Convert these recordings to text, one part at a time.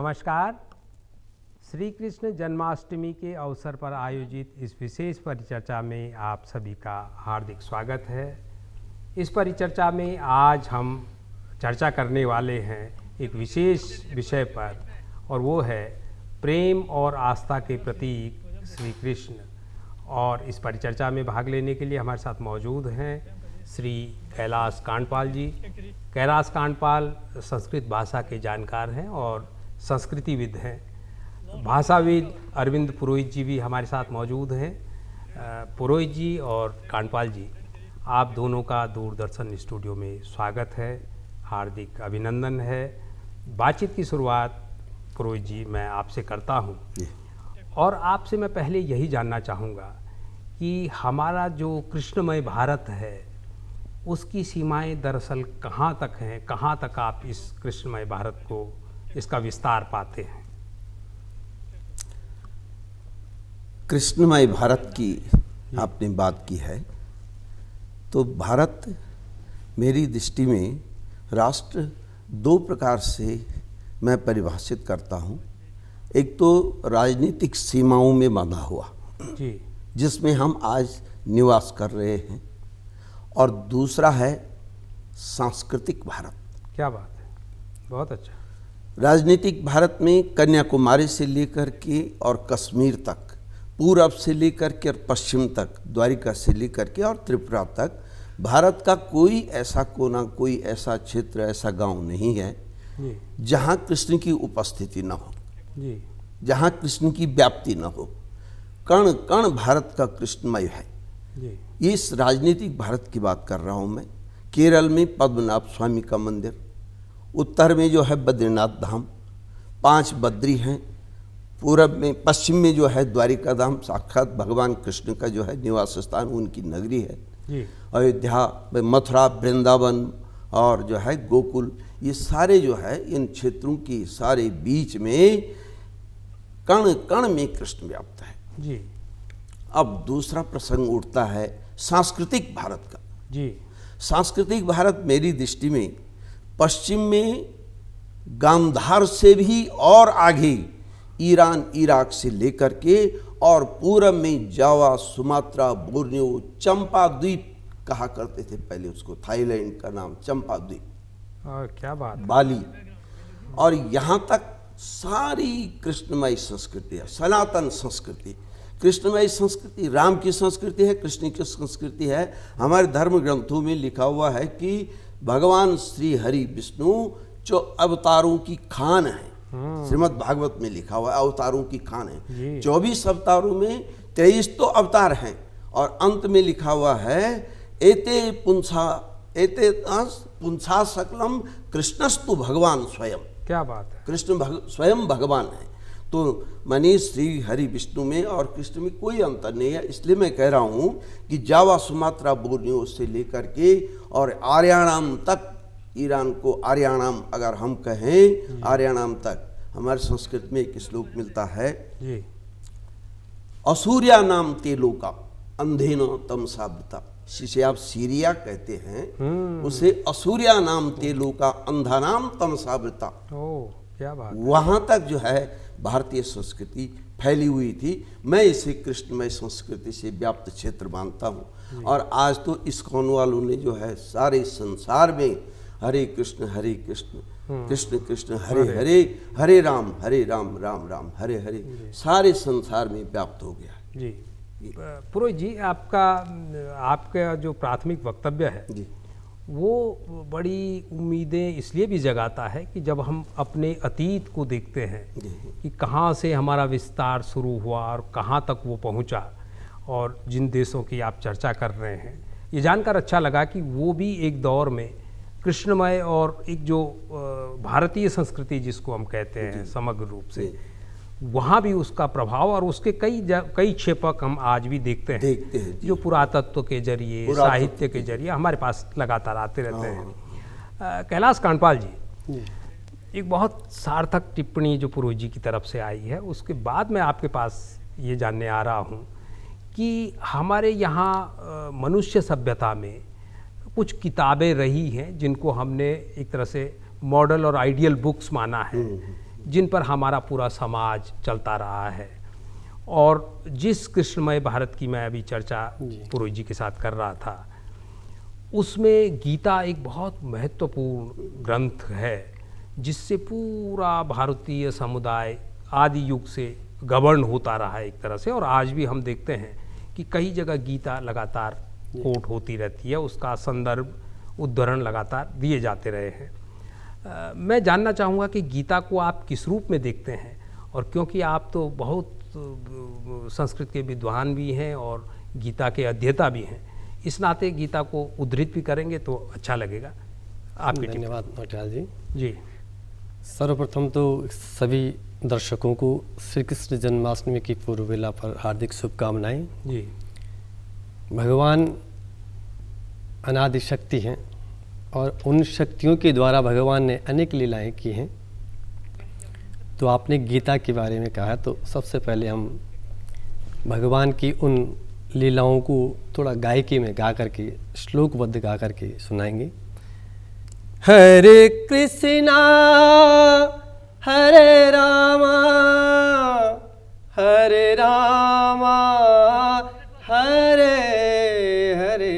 नमस्कार। श्री कृष्ण जन्माष्टमी के अवसर पर आयोजित इस विशेष परिचर्चा में आप सभी का हार्दिक स्वागत है। इस परिचर्चा में आज हम चर्चा करने वाले हैं एक विशेष विषय पर, और वो है प्रेम और आस्था के प्रतीक श्री कृष्ण। और इस परिचर्चा में भाग लेने के लिए हमारे साथ मौजूद हैं श्री कैलाश कांडपाल जी। कैलाश कांडपाल संस्कृत भाषा के जानकार हैं और संस्कृतिविद हैं। भाषाविद अरविंद पुरोहित जी भी हमारे साथ मौजूद हैं। पुरोहित जी और कांडपाल जी, आप दोनों का दूरदर्शन स्टूडियो में स्वागत है, हार्दिक अभिनंदन है। बातचीत की शुरुआत पुरोहित जी मैं आपसे करता हूँ, और आपसे मैं पहले यही जानना चाहूँगा कि हमारा जो कृष्णमय भारत है उसकी सीमाएं दरअसल कहाँ तक हैं, कहाँ तक आप इस कृष्णमय भारत को, इसका विस्तार पाते हैं? कृष्णमय भारत की आपने बात की है, तो भारत मेरी दृष्टि में राष्ट्र दो प्रकार से मैं परिभाषित करता हूँ। एक तो राजनीतिक सीमाओं में बंधा हुआ जी, जिसमें हम आज निवास कर रहे हैं, और दूसरा है सांस्कृतिक भारत। क्या बात है, बहुत अच्छा। राजनीतिक भारत में कन्याकुमारी से लेकर के और कश्मीर तक, पूरब से लेकर के और पश्चिम तक, द्वारिका से लेकर के और त्रिपुरा तक, भारत का कोई ऐसा कोना, कोई ऐसा क्षेत्र, ऐसा गांव नहीं है जी जहां कृष्ण की उपस्थिति न हो, जी जहां कृष्ण की व्याप्ति न हो। कण कण भारत का कृष्णमय है। जी। इस राजनीतिक भारत की बात कर रहा हूं मैं। केरल में पद्मनाभ स्वामी का मंदिर, उत्तर में जो है बद्रीनाथ धाम, 5 बद्री हैं, पूरब में, पश्चिम में जो है द्वारिका धाम, साक्षात भगवान कृष्ण का जो है निवास स्थान, उनकी नगरी है जी। अयोध्या, मथुरा, वृंदावन और जो है गोकुल, ये सारे जो है इन क्षेत्रों की सारे बीच में कण कण में कृष्ण व्याप्त है जी अब दूसरा प्रसंग उठता है सांस्कृतिक भारत का। जी सांस्कृतिक भारत मेरी दृष्टि में पश्चिम में गांधार से भी और आगे ईरान, इराक से लेकर के, और पूरब में जावा, सुमात्रा, बोर्नियो, चंपा द्वीप कहा करते थे पहले उसको, थाईलैंड का नाम चंपा द्वीप, क्या बात है। बाली, और यहाँ तक सारी कृष्णमय संस्कृति है, सनातन संस्कृति। कृष्णमय संस्कृति राम की संस्कृति है, कृष्ण की संस्कृति है। हमारे धर्म ग्रंथों में लिखा हुआ है कि भगवान श्री हरि विष्णु जो अवतारों की खान है, श्रीमद् भागवत में लिखा हुआ है अवतारों की खान है। 24 अवतारों में 23 तो अवतार हैं, और अंत में लिखा हुआ है एते पुंसा सकलम कृष्णस्तु भगवान स्वयं। क्या बात है। कृष्ण स्वयं भगवान है। तो मानी श्री हरि विष्णु में और कृष्ण में कोई अंतर नहीं है। इसलिए मैं कह रहा हूँ कि जावा, सुमात्रा, बोर्नियो से लेकर के और आर्याणाम तक, ईरान को आर्याणाम अगर हम कहें, आर्याणाम तक, हमारे संस्कृत में एक श्लोक मिलता है जी। असूर्या नाम तेलोका अंधेनो तमसावृता। जिसे आप सीरिया कहते हैं, उसे असूर्या नाम तेलोका अंधा नाम तमसावृता। ओह, क्या बात। वहां तक जो है भारतीय संस्कृति फैली हुई थी। मैं इसे कृष्णमय संस्कृति से व्याप्त क्षेत्र मानता हूँ। और आज तो इस्कॉन वालों ने जो है सारे संसार में हरे कृष्ण कृष्ण कृष्ण हरे हरे, हरे राम राम राम हरे हरे, सारे संसार में व्याप्त हो गया जी। पुरोहित जी, आपका जो प्राथमिक वक्तव्य है जी, वो बड़ी उम्मीदें इसलिए भी जगाता है कि जब हम अपने अतीत को देखते हैं कि कहाँ से हमारा विस्तार शुरू हुआ और कहाँ तक वो पहुँचा, और जिन देशों की आप चर्चा कर रहे हैं, ये जानकर अच्छा लगा कि वो भी एक दौर में कृष्णमय और एक जो भारतीय संस्कृति जिसको हम कहते हैं समग्र रूप से, वहाँ भी उसका प्रभाव और उसके कई क्षेपक हम आज भी देखते हैं जो पुरातत्व के जरिए, साहित्य के जरिए हमारे पास लगातार आते रहते हैं। कैलाश कांडपाल जी, एक बहुत सार्थक टिप्पणी जो पुरोहित जी की तरफ से आई है, उसके बाद मैं आपके पास ये जानने आ रहा हूँ कि हमारे यहाँ मनुष्य सभ्यता में कुछ किताबें रही हैं जिनको हमने एक तरह से मॉडल और आइडियल बुक्स माना है जिन पर हमारा पूरा समाज चलता रहा है। और जिस कृष्णमय भारत की मैं अभी चर्चा पुरोहित जी के साथ कर रहा था, उसमें गीता एक बहुत महत्वपूर्ण ग्रंथ है जिससे पूरा भारतीय समुदाय आदि युग से गवर्न होता रहा है एक तरह से। और आज भी हम देखते हैं कि कई जगह गीता लगातार कोट होती रहती है, उसका संदर्भ उद्धरण लगातार दिए जाते रहे हैं। मैं जानना चाहूँगा कि गीता को आप किस रूप में देखते हैं, और क्योंकि आप तो बहुत संस्कृत के विद्वान भी हैं और गीता के अध्येता भी हैं, इस नाते गीता को उद्धृत भी करेंगे तो अच्छा लगेगा। आपके धन्यवाद नौटियाल जी। जी, सर्वप्रथम तो सभी दर्शकों को श्री कृष्ण जन्माष्टमी की पूर्व बेला पर हार्दिक शुभकामनाएं। जी, भगवान अनादि शक्ति हैं और उन शक्तियों के द्वारा भगवान ने अनेक लीलाएं की हैं। तो आपने गीता के बारे में कहा, तो सबसे पहले हम भगवान की उन लीलाओं को थोड़ा गायकी में गा करके, श्लोकबद्ध गा करके सुनाएंगे। हरे कृष्णा हरे रामा हरे रामा हरे हरे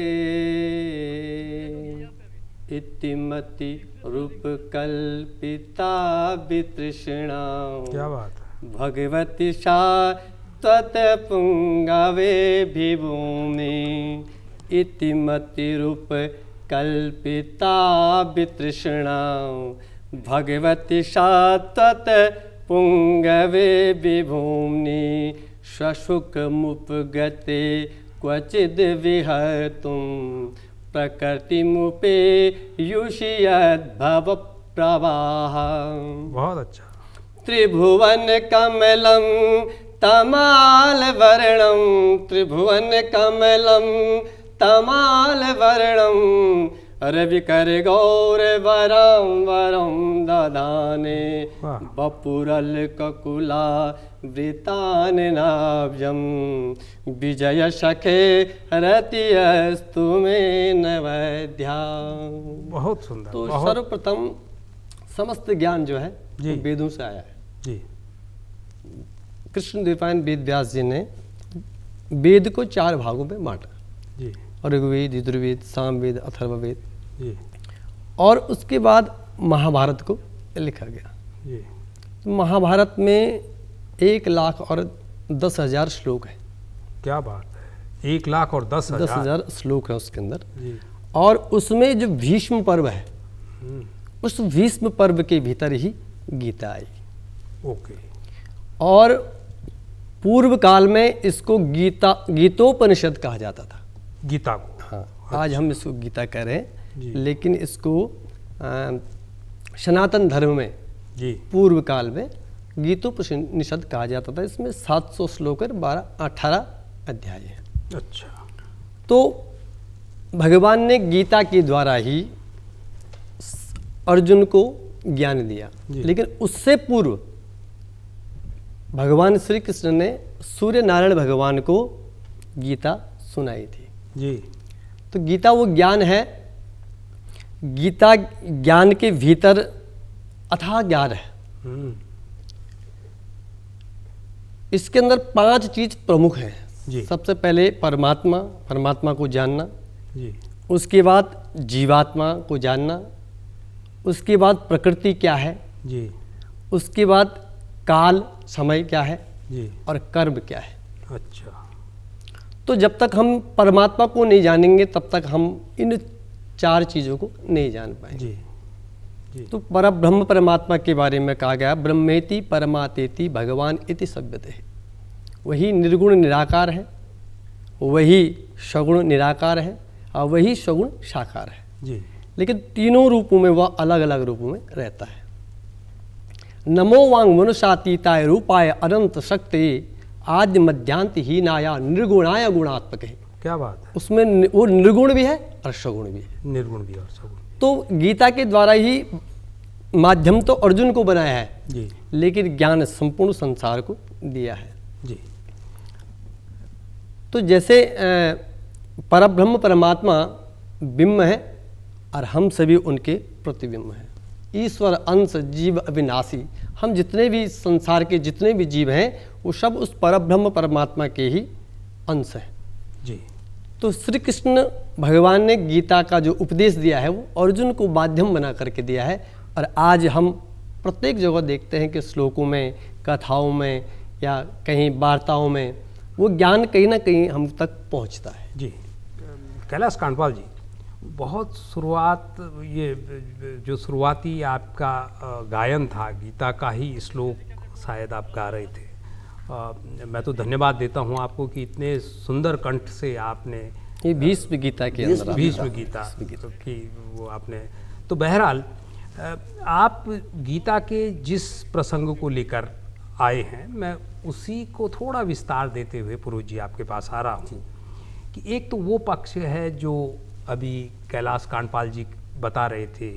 इतिमति रूप कल्पिता वितृष्णा। क्या बात है। भगवती सा तत् पुंगवे विभूमि इतिमति रूप कल्पिता वितृष्णा। भगवती सा तत् पुंगवे विभूमि स्वसुखमुपगते क्वचिद् विहर्तुं प्रकृतिमुपे युष्यद्भव प्रवाह। बहुत अच्छा। त्रिभुवन कमलं तमालवर्णं त्रिभुवन कमलं तमालवर्णं रविकर गौरवरं वरं ददाने वपुरल ककुला वृतान नाभ्यं विजय सखे रतियस्तु मे नवैद्या। बहुत सुंदर। तो बहुत। सर्वप्रथम समस्त ज्ञान जो है जी। वो वेदों से आया है। जी, कृष्ण द्वैपायन वेद व्यास जी ने वेद को 4 भागों में बांटा। जी, ऋग्वेद, यजुर्वेद, सामवेद, अथर्ववेद, जी, और उसके बाद महाभारत को लिखा गया। जी, तो महाभारत में 1,10,000 श्लोक है। क्या बात है। 1,10,000। 10,000 श्लोक है उसके अंदर। जी, और उसमें जो भीष्म पर्व है, उस भीष्म पर्व के भीतर ही गीता आई। ओके। और पूर्व काल में इसको गीतोपनिषद कहा जाता था। गीता को। हाँ, आज हम इसको गीता कह रहे हैं, जी। लेकिन इसको सनातन धर्म में जी, पूर्व काल में गीतोपनिषद कहा जाता था। इसमें 700 श्लोक और 18 अध्याय हैं। अच्छा। तो भगवान ने गीता के द्वारा ही अर्जुन को ज्ञान दिया, लेकिन उससे पूर्व भगवान श्री कृष्ण ने सूर्य नारायण भगवान को गीता सुनाई थी। जी, तो गीता वो ज्ञान है, गीता ज्ञान के भीतर अथाह ज्ञान है। इसके अंदर 5 चीज प्रमुख हैं। जी। सबसे पहले परमात्मा को जानना। जी, उसके बाद जीवात्मा को जानना। उसके बाद प्रकृति क्या है। जी, उसके बाद काल समय क्या है। जी, और कर्म क्या है। अच्छा। तो जब तक हम परमात्मा को नहीं जानेंगे तब तक हम इन 4 चीज़ों को नहीं जान पाएंगे। जी, जी, तो परब्रह्म परमात्मा के बारे में कहा गया, ब्रह्मेति परमातेति भगवान इति सभ्यते। वही निर्गुण निराकार है, वही सगुण निराकार है, और वही सगुण साकार है। जी, लेकिन तीनों रूपों में वह अलग अलग रूपों में रहता है। नमो वांग मनुषातीताय रूपाय अनंत शक्ति आद्य मध्यांत हीनाया निर्गुणाय गुणात्मक है। क्या बात है। उसमें वो निर्गुण भी है और सगुण भी है। निर्गुण भी और सगुण। तो गीता के द्वारा ही माध्यम तो अर्जुन को बनाया है, जी, लेकिन ज्ञान संपूर्ण संसार को दिया है। जी, तो जैसे परब्रह्म परमात्मा बिंब है और हम सभी उनके प्रतिबिंब हैं। ईश्वर अंश जीव अविनाशी। हम जितने भी संसार के जितने भी जीव हैं वो सब उस परब्रह्म परमात्मा के ही अंश हैं। जी। तो श्री कृष्ण भगवान ने गीता का जो उपदेश दिया है वो अर्जुन को माध्यम बना करके दिया है। और आज हम प्रत्येक जगह देखते हैं कि श्लोकों में, कथाओं में या कहीं वार्ताओं में वो ज्ञान कहीं ना कहीं हम तक पहुंचता है। जी। कैलाश कांडपाल जी, बहुत शुरुआत, ये जो शुरुआती आपका गायन था गीता का ही श्लोक शायद आप गा रहे थे। मैं तो धन्यवाद देता हूँ आपको कि इतने सुंदर कंठ से आपने ये भीष्म गीता के अंदर भीष्म गीता की वो आपने, तो बहरहाल आप गीता के जिस प्रसंग को लेकर आए हैं मैं उसी को थोड़ा विस्तार देते हुए पुरोहित जी आपके पास आ रहा हूँ कि एक तो वो पक्ष है जो अभी कैलाश कांडपाल जी बता रहे थे,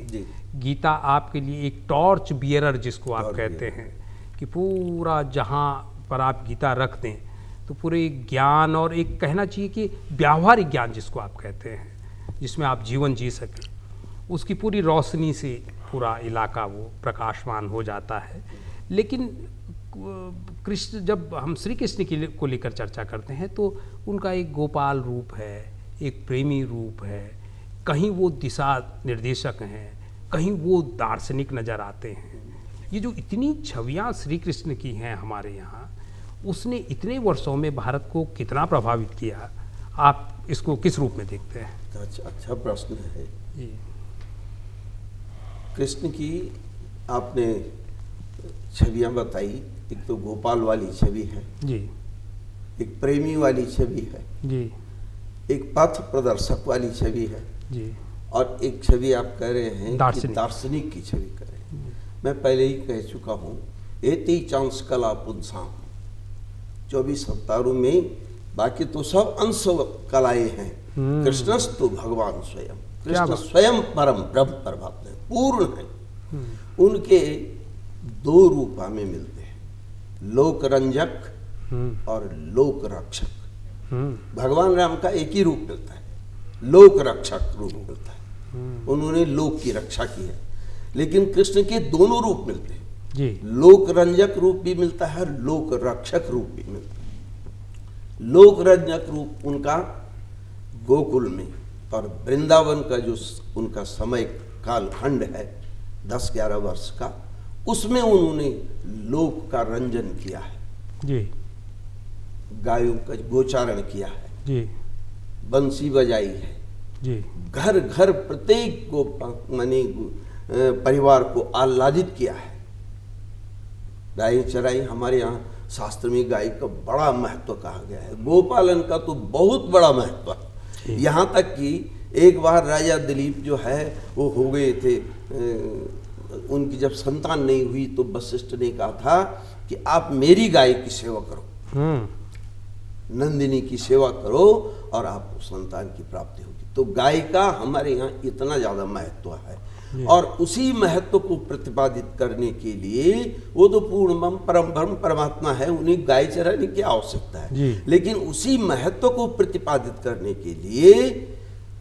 गीता आपके लिए एक टॉर्च बियरर जिसको आप कहते हैं कि पूरा जहाँ पर आप गीता रख दें तो पूरे ज्ञान और एक कहना चाहिए कि व्यावहारिक ज्ञान जिसको आप कहते हैं जिसमें आप जीवन जी सकें, उसकी पूरी रोशनी से पूरा इलाका वो प्रकाशमान हो जाता है। लेकिन कृष्ण, जब हम श्री कृष्ण को लेकर चर्चा करते हैं तो उनका एक गोपाल रूप है, एक प्रेमी रूप है, कहीं वो दिशा निर्देशक हैं, कहीं वो दार्शनिक नज़र आते हैं। ये जो इतनी छवियाँ श्री कृष्ण की हैं हमारे यहाँ, उसने इतने वर्षों में भारत को कितना प्रभावित किया, आप इसको किस रूप में देखते हैं? अच्छा प्रश्न है जी। कृष्ण की आपने छवियाँ बताई, एक तो गोपाल वाली छवि है जी, एक प्रेमी वाली छवि है जी, एक पथ प्रदर्शक वाली छवि है जी, और एक छवि आप कह रहे हैं कि दार्शनिक दार्शनिक की छवि कह रहे हैं। मैं पहले ही कह चुका हूँ, एति चांस कला पुंसाम, 24 अवतारों में बाकी तो सब अंश कलाएं हैं। कृष्णस्तु भगवान स्वयं, कृष्ण स्वयं परम ब्रह्म परमात्मा है, पूर्ण है। उनके दो रूप हमें मिलते हैं, लोक रंजक और लोक रक्षक। भगवान राम का एक ही रूप मिलता है, लोक रक्षक रूप मिलता है, उन्होंने लोक की रक्षा की है। लेकिन कृष्ण के दोनों रूप मिलते हैं जी, लोक रंजक रूप भी मिलता है, लोक रक्षक रूप भी मिलता है। लोक रंजक रूप उनका गोकुल में और वृंदावन का जो उनका समय कालखंड है 10-11 वर्ष का, उसमें उन्होंने लोक का रंजन किया है जी, गायों का गोचारण किया है जी, बंसी बजाई है जी, घर घर प्रत्येक को माने परिवार को आह्लादित किया है, गाय चराई। हमारे यहाँ शास्त्र में गाय का बड़ा महत्व कहा गया है, गोपालन का तो बहुत बड़ा महत्व है। यहाँ तक कि एक बार राजा दिलीप जो है वो हो गए थे, उनकी जब संतान नहीं हुई तो वशिष्ठ ने कहा था कि आप मेरी गाय की सेवा करो, नंदिनी की सेवा करो और आपको संतान की प्राप्ति होगी। तो गाय का हमारे यहाँ इतना ज़्यादा महत्व है और उसी महत्व को प्रतिपादित करने के लिए वो तो पूर्ण परम ब्रह्म परमात्मा है, उन्हें गाय चराने की आवश्यकता है। लेकिन उसी महत्व को प्रतिपादित करने के लिए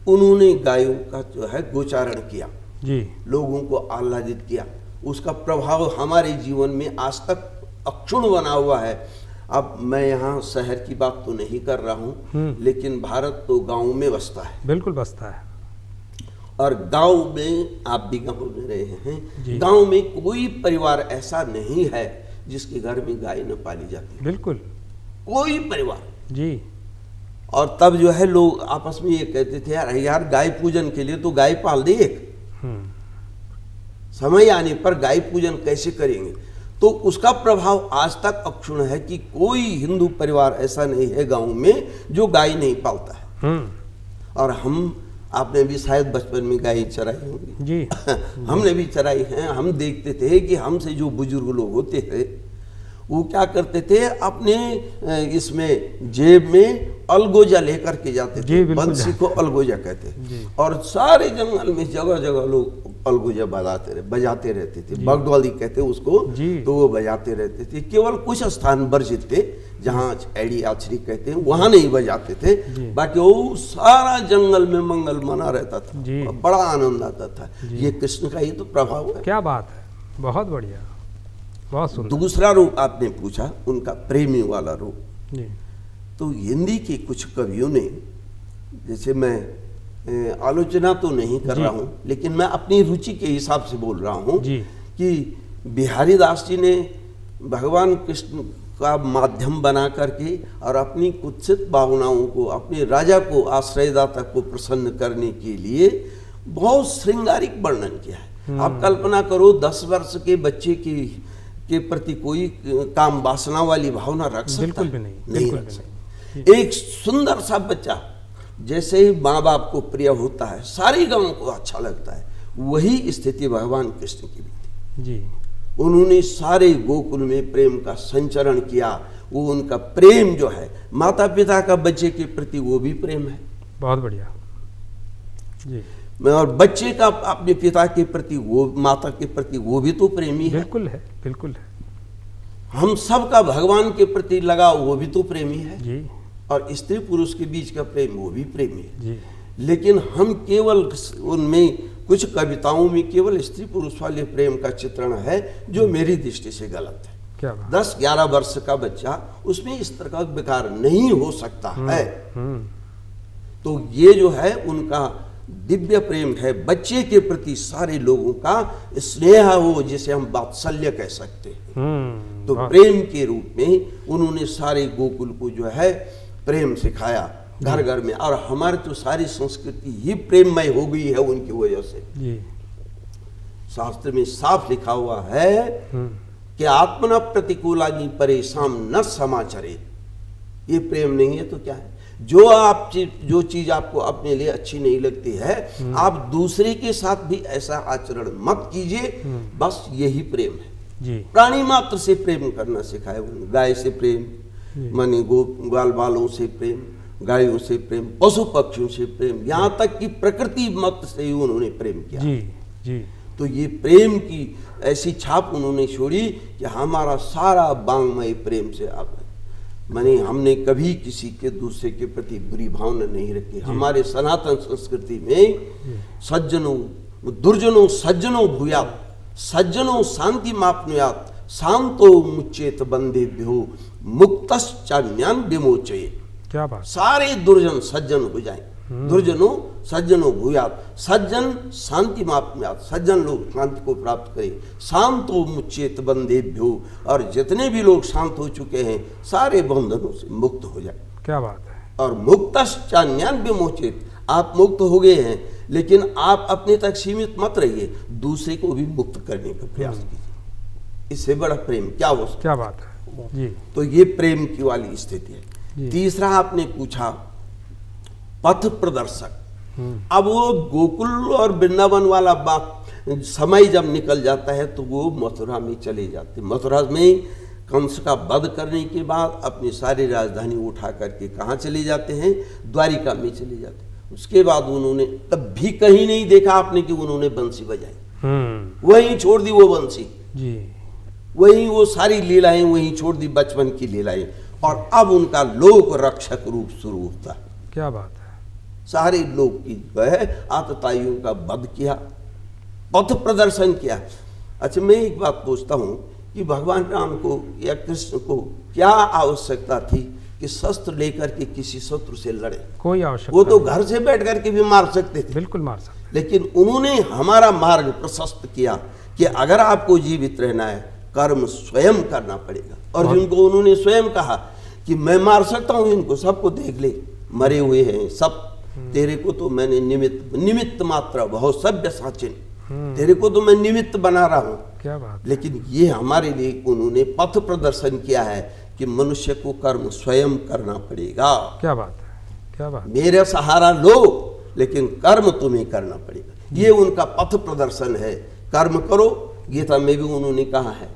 उन्होंने गायों का जो है गोचारण किया जी, लोगों को आह्लादित किया। उसका प्रभाव हमारे जीवन में आज तक अक्षुण्ण बना हुआ है। अब मैं यहाँ शहर की बात तो नहीं कर रहा हूँ, लेकिन भारत तो गाँव में बसता है, बिल्कुल बसता है। और गांव में आप भी गांव में रहे हैं, गांव में कोई परिवार ऐसा नहीं है जिसके घर में गाय न पाली जाती, बिल्कुल कोई परिवार जी। और तब जो है लोग आपस में ये कहते थे, यार गाय पूजन के लिए तो गाय पाल दे, एक समय आने पर गाय पूजन कैसे करेंगे। तो उसका प्रभाव आज तक अक्षुण्ण है कि कोई हिंदू परिवार ऐसा नहीं है गांव में जो गाय नहीं पालता है। और हम, आपने भी शायद बचपन में गाय चराई होंगी जी, हमने भी चराई हैं। हम देखते थे कि हमसे जो बुजुर्ग लोग होते थे वो क्या करते थे, अपने इसमें जेब में अलगोजा लेकर के जाते थे, बंसी को अलगोजा कहते हैं, और सारे जंगल में जगह जगह लोग अलगुजा बजाते रहते थे, बगडौली कहते उसको, तो वो बजाते रहते थे। केवल कुछ स्थान वर्जित थे जहाँ एड़ी आछरी कहते हैं वहाँ नहीं बजाते थे, बाकी वो सारा जंगल में मंगल मना रहता था, बड़ा आनंद आता था। ये कृष्ण का ही तो प्रभाव है। क्या बात है, बहुत बढ़िया, बहुत सुंदर। दूसरा रूप आपने पूछा उनका प्रेमी वाला रूप, तो हिंदी के कुछ कवियों ने, जैसे मैं आलोचना तो नहीं कर रहा हूँ लेकिन मैं अपनी रुचि के हिसाब से बोल रहा हूँ कि बिहारी दास जी ने भगवान कृष्ण का माध्यम बना करके और अपनी कुत्सित भावनाओं को, अपने राजा को, आश्रयदाता को प्रसन्न करने के लिए बहुत श्रृंगारिक वर्णन किया है। आप कल्पना करो 10 वर्ष के बच्चे के प्रति कोई काम वासना वाली भावना रख सकता? बिल्कुल भी नहीं रख सकता। एक सुंदर सा बच्चा जैसे ही माँ बाप को प्रिय होता है, सारी गांव को अच्छा लगता है, वही स्थिति भगवान कृष्ण की भी थी। उन्होंने सारे गोकुल में प्रेम का संचरण किया। वो उनका प्रेम जो है माता पिता का बच्चे के प्रति वो भी प्रेम है। बहुत बढ़िया जी। और बच्चे का अपने पिता के प्रति, वो माता के प्रति वो भी तो प्रेमी है। बिल्कुल है, बिल्कुल है। हम सब का भगवान के प्रति लगाव वो भी तो प्रेमी है जी। और स्त्री पुरुष के बीच का प्रेम वो भी प्रेमी है जी। लेकिन हम केवल उनमें कुछ कविताओं में केवल स्त्री पुरुष वाले प्रेम का चित्रण है जो मेरी दृष्टि से गलत है। क्या बात? 10-11 वर्ष का बच्चा, उसमें इस तरह का विकार नहीं हो सकता है। तो ये जो है उनका दिव्य प्रेम है बच्चे के प्रति, सारे लोगों का स्नेह हो, जिसे हम वात्सल्य कह सकते हैं। तो प्रेम के रूप में उन्होंने सारे गोकुल को जो है प्रेम सिखाया घर घर में। और हमारी तो सारी संस्कृति ही प्रेममय हो गई है उनकी वजह से जी। शास्त्र में साफ लिखा हुआ है कि आत्मना प्रतिकूलानि परेशान न समाचरे। ये प्रेम नहीं है तो क्या है? जो चीज आपको अपने लिए अच्छी नहीं लगती है, आप दूसरे के साथ भी ऐसा आचरण मत कीजिए। बस यही प्रेम है जी। प्राणी मात्र से प्रेम करना सिखाया उन्होंने। गाय से प्रेम, माने ग्वाल बालों से प्रेम, गायों से प्रेम, पशु पक्षियों से प्रेम, यहाँ तक कि प्रकृति मात्र से ही उन्होंने प्रेम किया जी। जी। तो ये प्रेम की ऐसी छाप उन्होंने छोड़ी कि हमारा सारा वांग्मय प्रेम से आप, माने हमने कभी किसी के दूसरे के प्रति बुरी भावना नहीं रखी। हमारे सनातन संस्कृति में सज्जनों दुर्जनों सज्जनों भूयात, सज्जनों शांति मापनुयात, शांतो मुच्चेत बंधेभ्यो मुक्तश्चान्यान विमोचयेत्। क्या बात? सारे दुर्जन सज्जन हो जाएं। दुर्जनों सज्जनों भूयात, सज्जन शांति मापनुयात, सज्जन लोग शांति को प्राप्त करें। शांतो मुच्चेत बंधेभ्यो, और जितने भी लोग शांत हो चुके हैं सारे बंधनों से मुक्त हो जाए। क्या बात है? और मुक्तश्चान्यान विमोचयेत्, आप मुक्त हो गए हैं लेकिन आप अपने तक सीमित मत रहिए, दूसरे को भी मुक्त करने का प्रयास कीजिए। इससे बड़ा प्रेम क्या हो सकता? क्या बात है जी। तो ये प्रेम की वाली स्थिति है। तीसरा आपने पूछा पथ प्रदर्शक। अब वो गोकुल और वृंदावन वाला बात समय जब निकल जाता है तो वो मथुरा में चले जाते। मथुरा में कंस का वध करने के बाद अपनी सारी राजधानी उठा करके कहाँ चले जाते हैं? द्वारिका में चले जाते हैं। उसके बाद उन्होंने तब भी कहीं नहीं देखा आपने कि उन्होंने बंसी बजाई। वहीं छोड़ दी वो बंसी जी। वहीं वो सारी लीलाएं वहीं छोड़ दी, बचपन की लीलाएं। और अब उनका लोक रक्षक रूप शुरू होता है। क्या बात है? सारे लोग की जो है आतताइयों का वध किया, पथ प्रदर्शन किया। अच्छा, मैं एक बात पूछता हूँ कि भगवान राम को या कृष्ण को क्या आवश्यकता थी कि शस्त्र लेकर के किसी शत्रु से लड़े? कोई आवश्यकता? वो तो घर से बैठ करके भी मार सकते थे। बिल्कुल मार सकते। लेकिन उन्होंने हमारा मार्ग प्रशस्त किया कि अगर आपको जीवित रहना है कर्म स्वयं करना पड़ेगा। और जिनको उन्होंने स्वयं कहा कि मैं मार सकता हूं इनको, सबको देख ले, मरे हुए हैं सब, तेरे को तो मैंने निमित्त मात्र बहुत सभ्य साचिन, तेरे को तो मैं निमित्त बना रहा हूं। क्या बात? लेकिन ये हमारे लिए उन्होंने पथ प्रदर्शन किया है कि मनुष्य को कर्म स्वयं करना पड़ेगा। क्या बात है? क्या बात? मेरा सहारा लो लेकिन कर्म तुम्हें करना पड़ेगा। ये उनका पथ प्रदर्शन है। कर्म करो, गीता में भी उन्होंने कहा है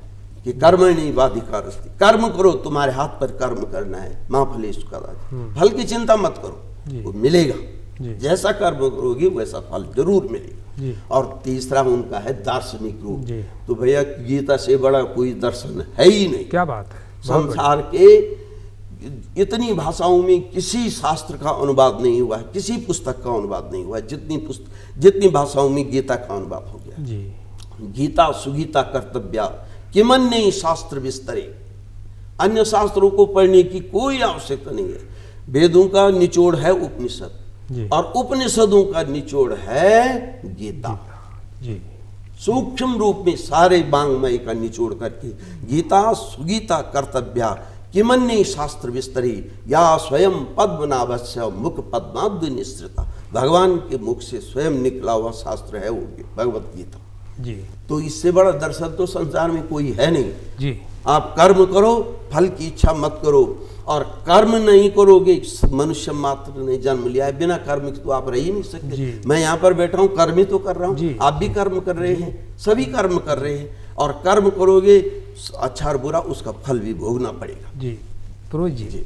कि कर्मण्येवाधिकारस्ति, कर्म करो, तुम्हारे हाथ पर कर्म करना है। मां फलेषु कदाचित्, फल की चिंता मत करो, वो मिलेगा। जैसा कर्म करोगे वैसा फल जरूर मिलेगा। जी। और तीसरा उनका है दार्शनिक रूप। जी। तो भैया गीता से बड़ा कोई दर्शन है ही नहीं। क्या बात है, बहुत संसार के इतनी भाषाओं में किसी शास्त्र का अनुवाद नहीं हुआ है, किसी पुस्तक का अनुवाद नहीं हुआ है, जितनी भाषाओं में गीता का अनुवाद हो गया। जी। गीता सुगीता कर्तव्या किमन्य शास्त्र विस्तरे, अन्य शास्त्रों को पढ़ने की कोई आवश्यकता नहीं है। वेदों का निचोड़ है उपनिषद, जी। और उपनिषदों का निचोड़ है गीता। जी। सूक्ष्म रूप में सारे वांग्मय का निचोड़ करके गीता सुगीता कर्तव्या किमन्य शास्त्र विस्तरी या स्वयं पद्मनाभस्य मुख पद्माब्ज निश्रिता, भगवान के मुख से स्वयं निकला हुआ शास्त्र है वो भगवत गीता। जी। तो इससे बड़ा दर्शन तो संसार में कोई है नहीं। जी। आप कर्म करो, फल की इच्छा मत करो, और कर्म नहीं करोगे, मनुष्य मात्र ने जन्म लिया है, बिना कर्म के तो आप रह ही नहीं सकते। मैं यहाँ पर बैठा हूँ, कर्म ही तो कर रहा हूँ, आप भी कर्म कर रहे हैं, सभी कर्म कर रहे हैं, और कर्म करोगे अच्छा और बुरा उसका फल भी भोगना पड़ेगा। जी। पुरोहित जी,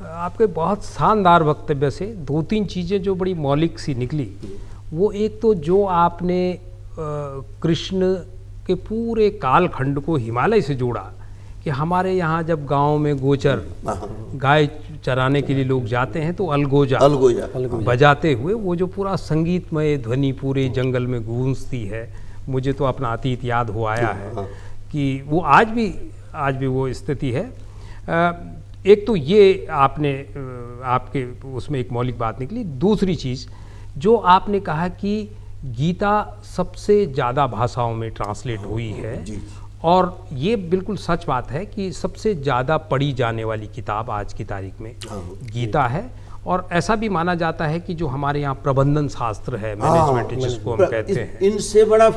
आपके बहुत शानदार वक्तव्य से दो तीन चीज़ें जो बड़ी मौलिक सी निकली, वो एक तो जो आपने कृष्ण के पूरे कालखंड को हिमालय से जोड़ा, कि हमारे यहाँ जब गांव में गोचर गाय चराने के लिए लोग जाते हैं तो अलगोजा बजाते हुए वो जो पूरा संगीतमय ध्वनि पूरे जंगल में गूंजती है, मुझे तो अपना अतीत याद हो आया है कि वो आज भी वो स्थिति है। एक तो ये आपने आपके उसमें एक मौलिक बात निकली। दूसरी चीज़ जो आपने कहा कि गीता सबसे ज़्यादा भाषाओं में ट्रांसलेट हुई है, और ये बिल्कुल सच बात है कि सबसे ज़्यादा पढ़ी जाने वाली किताब आज की तारीख में गीता है। और ऐसा भी माना जाता है कि जो हमारे यहाँ प्रबंधन शास्त्र है, मैनेजमेंट जिसको हम कहते हैं, इनसे बड़ा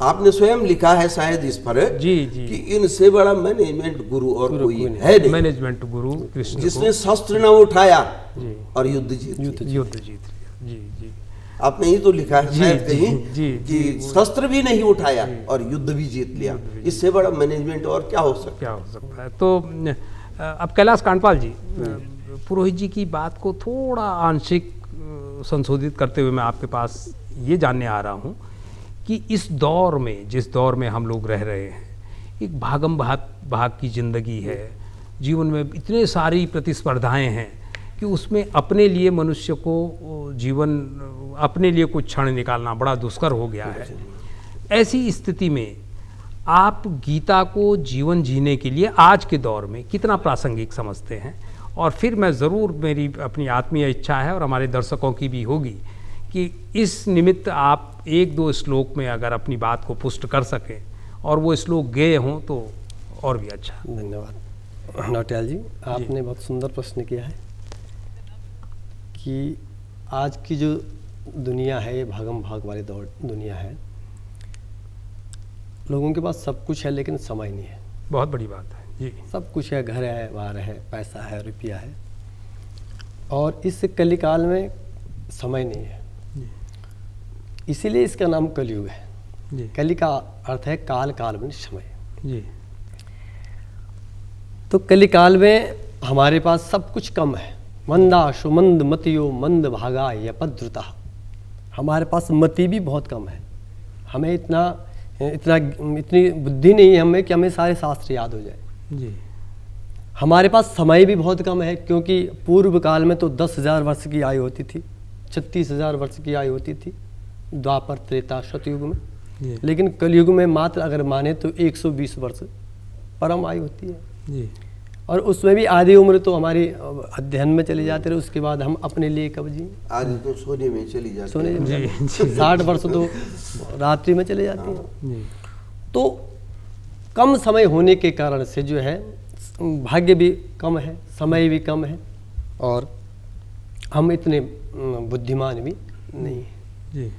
आपने स्वयं लिखा है शायद इस पर जी जी कि इनसे बड़ा मैनेजमेंट गुरु और कोई है नहीं। मैनेजमेंट गुरु कृष्ण, जिसने शस्त्र न उठाया और युद्ध जीत लिया। जी जी, आपने ही तो लिखा है शायद कहीं कि शस्त्र भी नहीं उठाया और युद्ध भी जीत लिया। इससे बड़ा मैनेजमेंट और क्या हो सकता है। तो अब कैलाश कांडपाल जी, पुरोहित जी की बात को थोड़ा आंशिक संशोधित करते हुए मैं आपके पास ये जानने आ रहा हूँ कि इस दौर में, जिस दौर में हम लोग रह रहे हैं, एक भागम भाग की ज़िंदगी है, जीवन में इतने सारी प्रतिस्पर्धाएं हैं कि उसमें अपने लिए मनुष्य को जीवन, अपने लिए कुछ क्षण निकालना बड़ा दुष्कर हो गया है। ऐसी स्थिति में आप गीता को जीवन जीने के लिए आज के दौर में कितना प्रासंगिक समझते हैं? और फिर मैं ज़रूर, मेरी अपनी आत्मीय इच्छा है और हमारे दर्शकों की भी होगी कि इस निमित्त आप एक दो श्लोक में अगर अपनी बात को पुष्ट कर सकें और वो श्लोक गए हों तो और भी अच्छा। धन्यवाद नौटियाल जी, आपने बहुत सुंदर प्रश्न किया है कि आज की जो दुनिया है, ये भागम भाग वाली दौड़ दुनिया है, लोगों के पास सब कुछ है लेकिन समय नहीं है। बहुत बड़ी बात है जी। सब कुछ है, घर है, बाहर है, पैसा है, रुपया है, और इस कलिकाल में समय नहीं है। इसीलिए इसका नाम कलयुग है। कलि का अर्थ है काल, काल में समय जी। तो कलिकाल में हमारे पास सब कुछ कम है। मंदाशु मंद मतियो मंद भागा यपद्रुता, हमारे पास मति भी बहुत कम है। हमें इतनी बुद्धि नहीं है हमें कि हमें सारे शास्त्र याद हो जाए जी। हमारे पास समय भी बहुत कम है, क्योंकि पूर्व काल में तो 10,000 वर्ष की आयु होती थी, 36,000 वर्ष की आयु होती थी द्वापर त्रेता सतयुग में। लेकिन कलयुग में मात्र अगर माने तो 120 वर्ष परम आयु होती है जी। और उसमें भी आधी उम्र तो हमारी अध्ययन में चली जाती है, उसके बाद हम अपने लिए कब जी, आधी तो सोने में चली जाती है। सोने में 60 वर्ष तो रात्रि में चले जाती हैं। तो कम समय होने के कारण से जो है भाग्य भी कम है, समय भी कम है, और हम इतने बुद्धिमान भी नहीं हैं जी।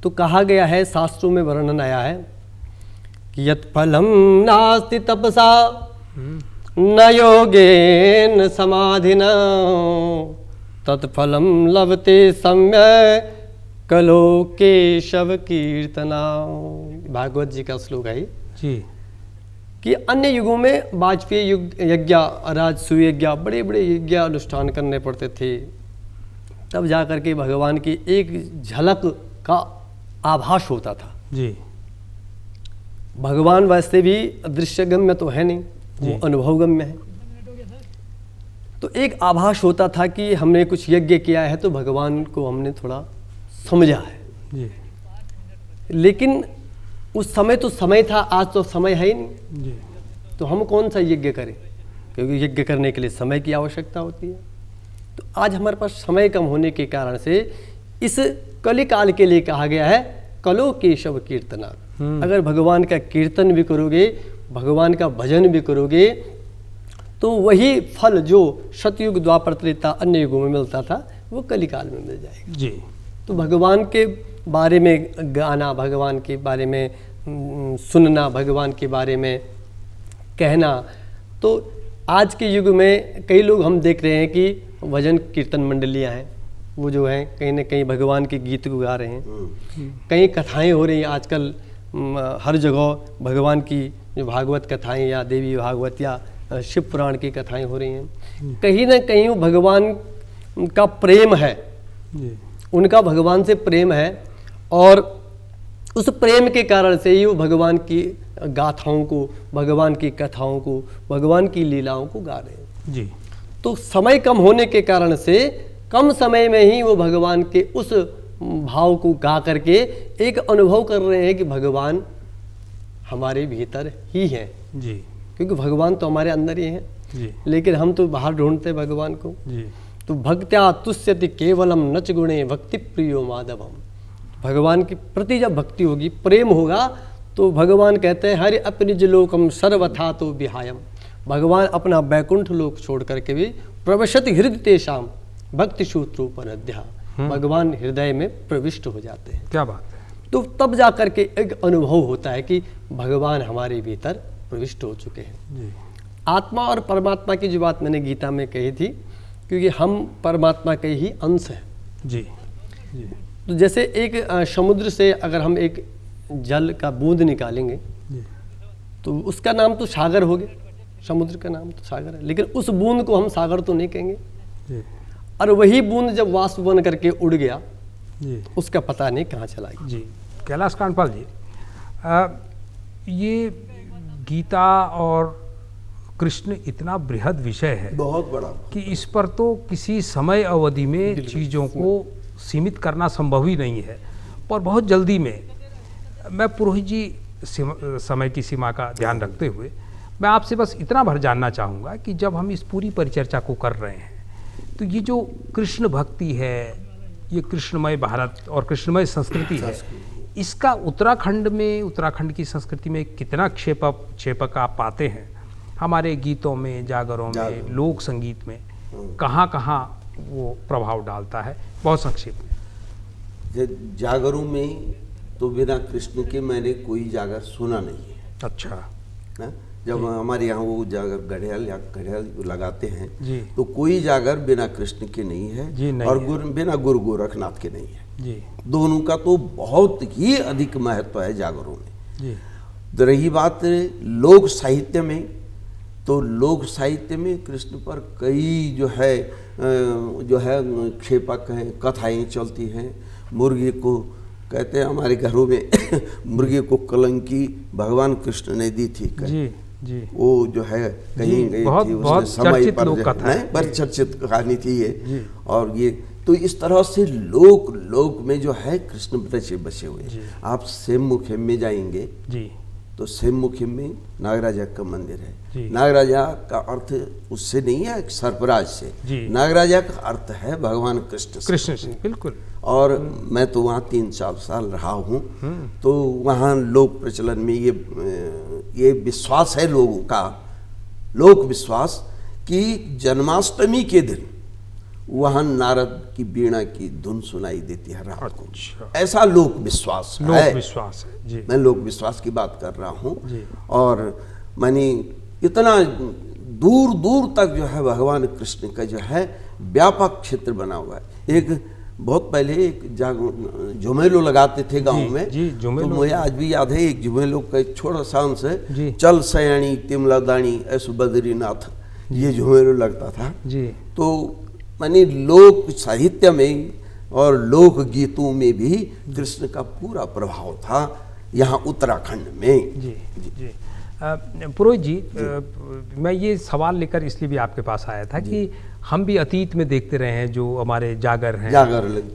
तो कहा गया है, शास्त्रों में वर्णन आया है कि यत् फलम नास्ति तपसा न योगेन समाधिना तत्फलम लभते सम्यक् कलो केशव कीर्तना। भागवत जी का श्लोक है जी कि अन्य युगों में वाजपेयी युग यज्ञ, राजसूय यज्ञ, बड़े बड़े यज्ञ अनुष्ठान करने पड़ते थे, तब जा कर के भगवान की एक झलक का आभास होता था। जी भगवान वैसे भी दृश्यगम्य तो है नहीं, वो अनुभवगम्य है। तो एक आभास होता था कि हमने कुछ यज्ञ किया है तो भगवान को हमने थोड़ा समझा है। जी लेकिन उस समय तो समय था, आज तो समय है ही नहीं। जी तो हम कौन सा यज्ञ करें, क्योंकि यज्ञ करने के लिए समय की आवश्यकता होती है। तो आज हमारे पास समय कम होने के कारण से इस कलिकाल के लिए कहा गया है कलो केशव कीर्तना। अगर भगवान का कीर्तन भी करोगे, भगवान का भजन भी करोगे, तो वही फल जो सतयुग द्वापर त्रेता अन्य युगों में मिलता था वो कलिकाल में मिल जाएगा। जी तो भगवान के बारे में गाना, भगवान के बारे में सुनना, भगवान के बारे में कहना, तो आज के युग में कई लोग हम देख रहे हैं कि भजन कीर्तन मंडलियां हैं, वो जो हैं कहीं ना कहीं भगवान के गीत को गा रहे हैं। कई कथाएं हो रही हैं आजकल, हर जगह भगवान की जो भागवत कथाएं या देवी भागवत या शिव पुराण की कथाएं हो रही हैं। कहीं ना कहीं वो भगवान का प्रेम है, जी उनका भगवान से प्रेम है, और उस प्रेम के कारण से ही वो भगवान की गाथाओं को, भगवान की कथाओं को, भगवान की लीलाओं को गा रहे हैं। जी तो समय कम होने के कारण से कम समय में ही वो भगवान के उस भाव को गा करके एक अनुभव कर रहे हैं कि भगवान हमारे भीतर ही हैं। जी क्योंकि भगवान तो हमारे अंदर ही हैं, जी लेकिन हम तो बाहर ढूंढते हैं भगवान को। जी तो भक्त्या तुष्यति केवलम नच गुणे भक्ति प्रियो माधवम। भगवान के प्रति जब भक्ति होगी, प्रेम होगा, तो भगवान कहते हैं हरि अपनिज लोकम सर्वथा तो विहायम। भगवान अपना बैकुंठ लोक छोड़ करके भी प्रविशति हृदय तेषाम भक्ति सूत्रोपनध्या, भगवान हृदय में प्रविष्ट हो जाते हैं। क्या बात है। तो तब जा करके एक अनुभव होता है कि भगवान हमारे भीतर प्रविष्ट हो चुके हैं। जी आत्मा और परमात्मा की जो बात मैंने गीता में कही थी, क्योंकि हम परमात्मा के ही अंश हैं। जी जी तो जैसे एक समुद्र से अगर हम एक जल का बूंद निकालेंगे जी तो उसका नाम तो सागर हो गया, समुद्र का नाम तो सागर है, लेकिन उस बूंद को हम सागर तो नहीं कहेंगे। जी और वही बूंद जब वाष्प बन करके उड़ गया, जी उसका पता नहीं कहाँ चला गया। जी कैलाश कांडपाल जी, ये गीता और कृष्ण इतना बृहद विषय है बहुत बड़ा। कि इस पर तो किसी समय अवधि में चीज़ों को सीमित करना संभव ही नहीं है। पर बहुत जल्दी में मैं पुरोहित जी समय की सीमा का ध्यान रखते हुए मैं आपसे बस इतना भर जानना चाहूँगा कि जब हम इस पूरी परिचर्चा को कर रहे हैं तो ये जो कृष्ण भक्ति है, ये कृष्णमय भारत और कृष्णमय संस्कृति है, इसका उत्तराखंड की संस्कृति में कितना क्षेपक आप पाते हैं? हमारे गीतों में, जागरों में, लोक संगीत में कहाँ कहाँ वो प्रभाव डालता है? बहुत संक्षेप में। जागरों में तो बिना कृष्ण के मैंने कोई जागर सुना नहीं है। अच्छा। ना? जब हमारे यहाँ वो जागर घड़ियाल लगाते हैं जी। तो कोई जागर बिना कृष्ण के नहीं है जी, नहीं और है। बिना गुरु गोरखनाथ के नहीं है। जी दोनों का तो बहुत ही अधिक महत्व है जागरों में। जी तो रही बात लोक साहित्य में, तो लोक साहित्य में कृष्ण पर कई जो है क्षेपक हैं, कथाएं चलती हैं। मुर्गी को कहते हैं हमारे घरों में मुर्गी को कलंकी भगवान कृष्ण ने दी थी। जी जी वो जो है कहीं गई बहुत थी, बहुत उसने समय चर्चित पर लोक जो है, कथा है। नहीं, पर चर्चित कहानी थी ये। जी। और ये तो इस तरह से लोक में जो है कृष्ण बसे हुए। जी। आप सेममुखी में जाएंगे जी तो सेममुखी में नागराजा का मंदिर है। जी। नागराजा का अर्थ उससे नहीं है सर्पराज से। जी। नागराजा का अर्थ है भगवान कृष्ण से। कृष्ण से बिल्कुल। और मैं तो वहाँ 3-4 साल रहा हूँ, तो वहाँ लोक प्रचलन में ये विश्वास है लोगों का, लोक विश्वास कि जन्माष्टमी के दिन वहाँ नारद की वीणा की धुन सुनाई देती है रात को। अच्छा। ऐसा लोक विश्वास है। लोक विश्वास है। जी मैं लोक विश्वास की बात कर रहा हूँ। जी। और मैंने इतना दूर दूर तक जो है भगवान कृष्ण का जो है व्यापक क्षेत्र बना हुआ है। एक बहुत पहले एक झुमेलो लगाते थे गांव में। जी, झुमेलो। तो मुझे आज भी याद है एक झुमेलो का एक छोटा सा अंश है। जी। चल सयाणी तिमला दानी ऐसु बद्रीनाथ, ये झुमेलो लगता था। जी तो मैंने लोक साहित्य में और लोकगीतों में भी कृष्ण का पूरा प्रभाव था यहाँ उत्तराखंड में। जी जी पुरोहित जी, मैं ये सवाल लेकर इसलिए भी आपके पास आया था कि हम भी अतीत में देखते रहे हैं, जो हमारे जागर हैं,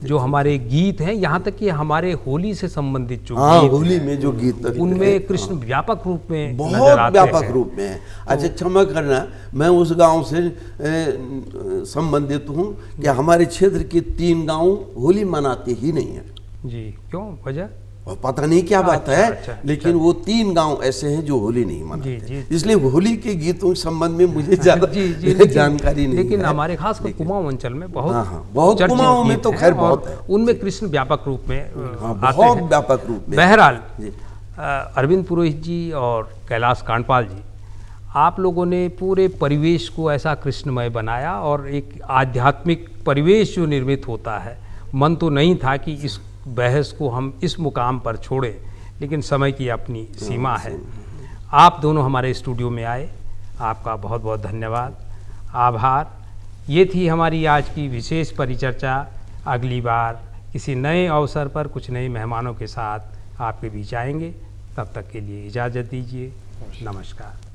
जो हमारे गीत हैं, यहाँ तक कि हमारे होली से संबंधित जो गीत होली में जो गीत उनमें कृष्ण व्यापक रूप में बहुत व्यापक रूप में है। अच्छा क्षमा करना, मैं उस गांव से संबंधित हूँ कि हमारे क्षेत्र के 3 गांव होली मनाते ही नहीं है। जी, क्यों, वजह पता नहीं क्या बात है, लेकिन वो 3 गांव ऐसे हैं जो होली नहीं मनाते, इसलिए होली के गीतों के संबंध में मुझे ज्यादा जानकारी नहीं है। लेकिन हमारे खास कर कुमाऊं अंचल में बहुत कुमाऊं में तो खैर बहुत है, उनमें कृष्ण व्यापक रूप में बहुत व्यापक रूप में। बहरहाल अरविंद पुरोहित जी और कैलाश कांडपाल जी, आप लोगों ने पूरे परिवेश को ऐसा कृष्णमय बनाया और एक आध्यात्मिक परिवेश जो निर्मित होता है, मन तो नहीं था कि इस बहस को हम इस मुकाम पर छोड़ें, लेकिन समय की अपनी सीमा है। आप दोनों हमारे स्टूडियो में आए, आपका बहुत बहुत धन्यवाद, आभार। ये थी हमारी आज की विशेष परिचर्चा। अगली बार किसी नए अवसर पर कुछ नए मेहमानों के साथ आपके बीच आएंगे। तब तक के लिए इजाज़त दीजिए। नमस्कार।